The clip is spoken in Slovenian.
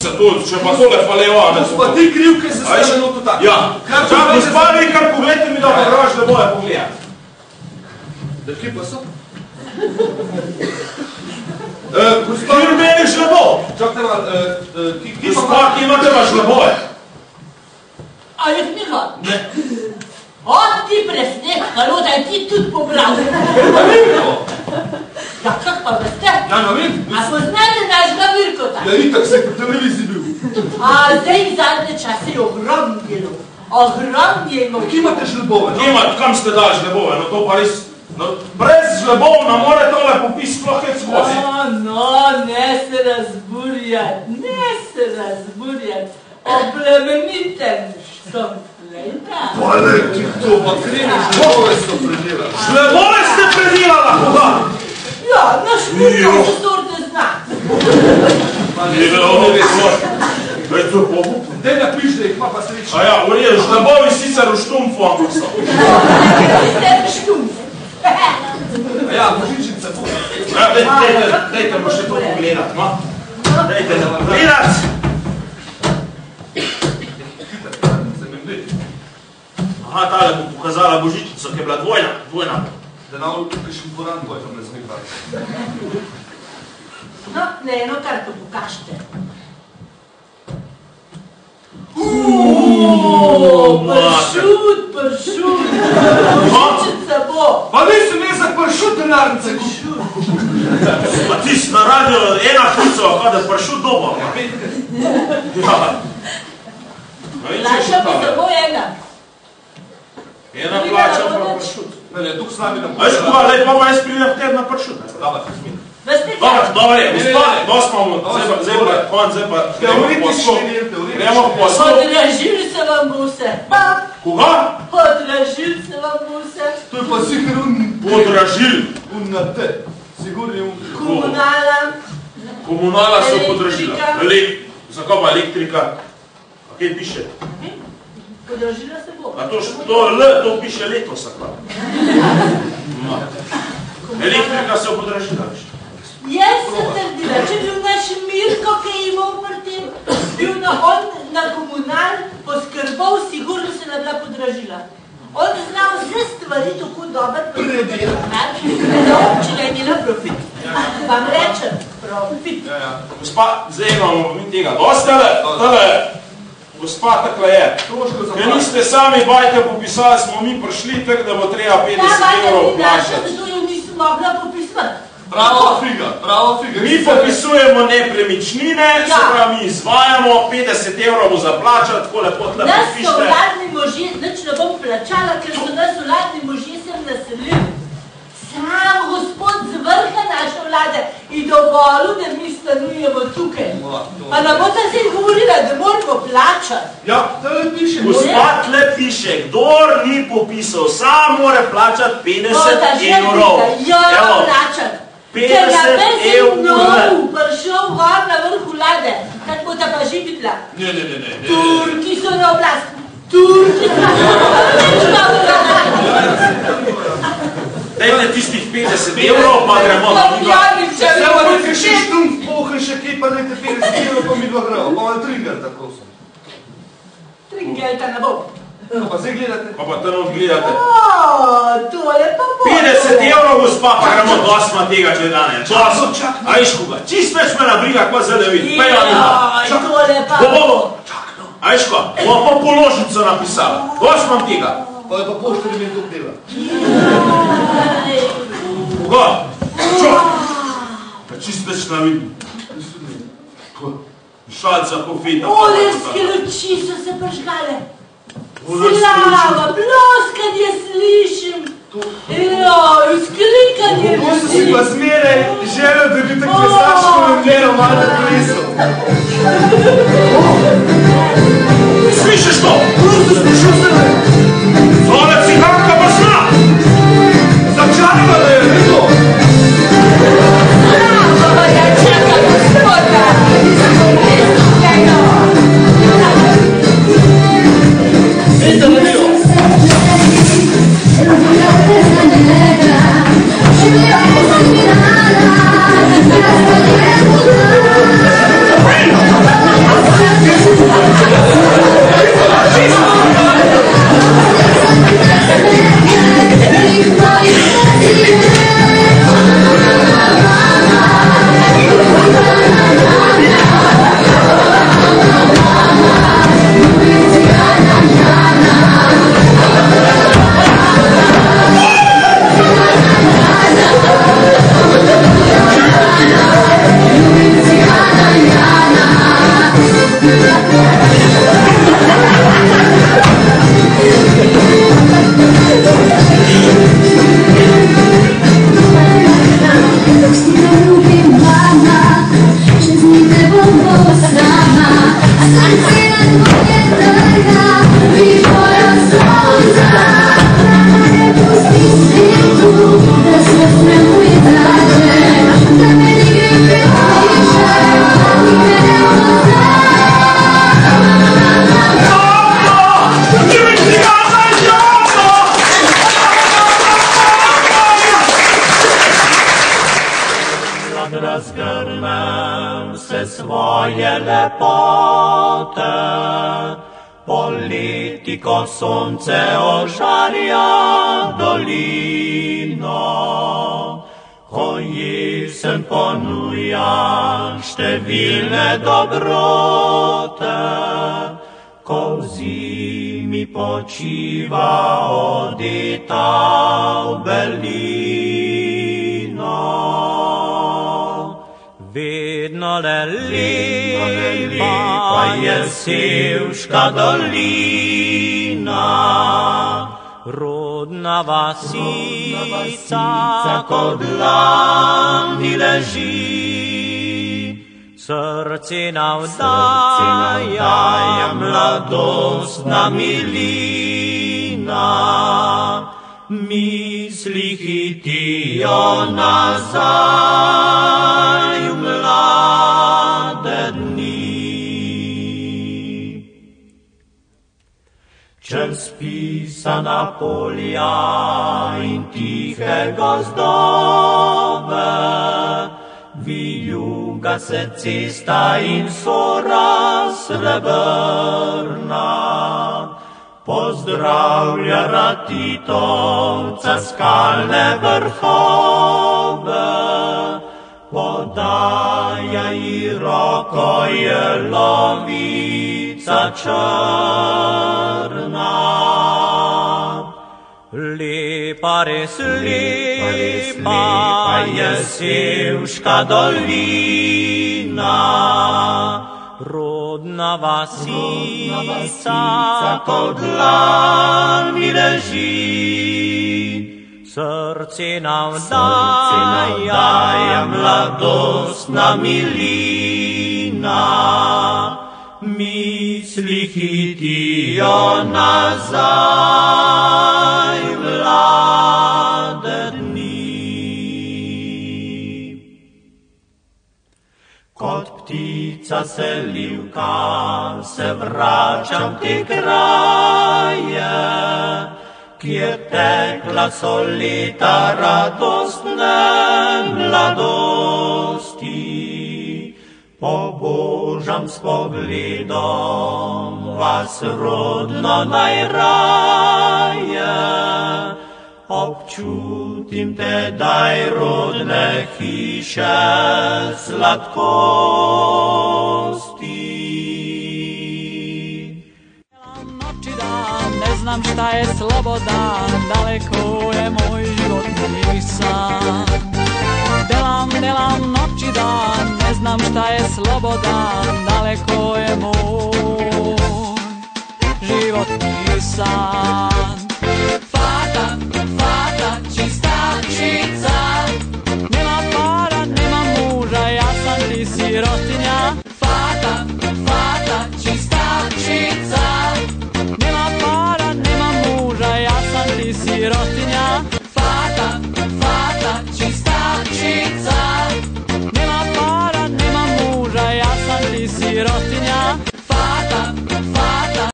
se to, če pa tole faleva, ne so. Pa ti kriv, kaj se stane noto tako. Ja, gospa, vi kar pogledajte mi, da pa vraž ne boje pogledati. Da kje pa so? Kjer meni žlebo? Čakajte malo, gospa, kje imate pa žleboje? A jih Miha? Ne. Od ti presnek, halo, da je ti tudi pobral. Na Mirko? Ja, kak pa veste? Ja, na vem. A poznate našega Mirkota? Ja, itak se po televiziji bil. A zdaj zadnje čase je ogromno delo. Ogromno je imel. Kje imate žlebove? Kam ste dali žlebove? No to pa res... Brez žlebov nam mora tole popis sploh hec skozi. No, ne se razburjati, ne se razburjati. Oplemeniten sem, lejta. Pa ne, ti to pa krene, žlebove so predelali. Žlebove ste predelala, koga? Ja, naš Mirko se sorte zna. Kaj to je pobup? Daj napiš, da jih ima pa srečno. A ja, urije, žlebovi sicer v štumfu, ampak so. Ste v štumfu. A ja, božičnica bo. Dajte mu še to pogledat, ma. Dajte da vam gledat. Aha, tale bom pokazala božičnico, ki je bila dvojna. Da nam tukaj še poran boj, tam ne znam nekaj. No, ne, eno karto pokažite. Pršut, božičnica bo. Pa nisem jaz za pršut denarnice. A ti si na radio ena kucova, kada pršut doba. Plača bi samo ena. Ena plača pa pršut. Ne, tuk s nami nam Veš koga, lej pa jaz pridem v teden na pršut. Dava, ti smin. Dobro je, zdaj pa konc, zdaj pa gremo v poslu. Podražili se vam bo vse. Koga? Podražili se vam bo vse. To je pa sigur Podražili. na te. Sigur je Komunala. Komunala so podražila. Zakaj pa elektrika? A kaj piše? Podražila se bo. A to piše letos, akva. Elektrika se podražila. Jaz sem trdila, če bi bil naš Mirko, ki je imel pri tem, bil na komunal poskrbov, sigurno se ne bila podražila. On zna vse stvari tako dobro podražiti, da občina je imela profit. Vam rečem, profit. Gospa, zdaj imamo mi tega dostale, gospa takle je. Ker niste sami bajte popisali, smo mi prišli, tako da bo treba 50 € plačati. Zato jo nisem mogla popisati. Prava figa. Mi popisujemo nepremičnine, se pravi mi izvajamo, 50 € bo za plačati, tako lepo tle popište. Nas so vladni možje, nič ne bom plačala, ker so nas vladni možje sem naselili. Sam gospod z vrha naše vlade in dovolil, da mi stanujemo tukaj. Pa ne bo ta zdaj govorila, da moramo plačati. Ja, tle piše. Gospa tle piše, kdor ni popisal, sam mora plačati 50 €. Jo, plačati. Ker na bezem nov prišel gor na vrh vlade, tak bo ta pa že videla. Ne. Turki so na oblast. Turki so na oblast. Dajte tistih 50 € pa gremo na druga. Se pa nekaj še štumf pohaj še kje, pa dajte 50 € pa mi dva gremo. Pa vam tringelta, prosim. Tringelta ne bo. Pa zdaj gledate. Pa tam odgledate. Tole pa bo. 50 €, gospa, pa gremo dosma tega gledanja. A iš koga, čist več me nabriga, kva zdaj da vidi. Tole pa bo. A iš koga, bom pa položnico napisala. Dosmam tega. Pa je pa pošteri mi to dela. Koga? Čo? Pa čist več na vidi. Šalca, kofeta. Olenske luči so se prižgale. Slava, ploskanje slišim. Vzklikanje ljudi. Pošto si pa zmeraj želel, da bi tako plesačko mneno malo plesal. Slišiš to? Prosto slišal se ne. Zole ciganka pa zna. Začakala je, vido. Bravo, ja čakam gospoda. Vidim, vidio. Hey! vse svoje lepote. Politiko sonce ožarja dolino, ko jesen ponuja številne dobrote, ko v zimi počiva odita v belino. Vedno le lepa je Sevška dolina, rodna vasica, ko v dlani leži. Srce navdaja mladostna milina, misli hitijo nazaj v mlade dni. Čez pisana polja in tihe gozdove, vijuga se cesta in sora srebrna, pozdravlja Ratitovca skalne vrhove, podaja ji roko jelovica črna. Lepa, res lepa je Sevška dolina, rodna vasica, ko v dlani leži. Srce navdaja mladostna milina, misli hitijo nazaj v mlade dni. Kot ptica selivka se vračam v te kraje, kjer tekla so leta radostne mladosti. Pobožam s pogledom vas rodno najraje, občutim tedaj rodne hiše sladkosti. Noć i dan, ne znam šta je sloboda, daleko je moj životni san. Delam noć i dan, ne znam šta je sloboda, daleko je moj životni san.